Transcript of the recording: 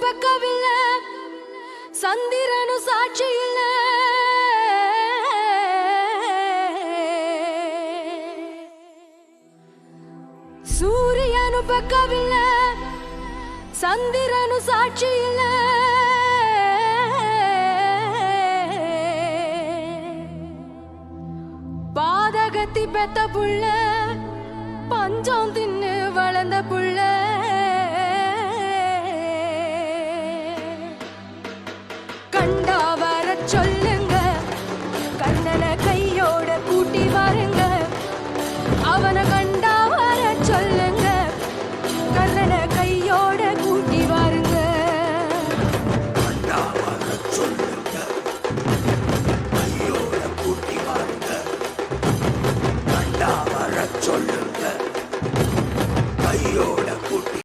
பெக்கவில்ல சந்திரனு சாட்சி இல்ல சூரியனு பெக்கவில்ல சந்திரனு சாட்சி இல்ல பாதகத்தி பெத்த புள்ள பஞ்சம் தின்னு வளர்ந்த புள்ள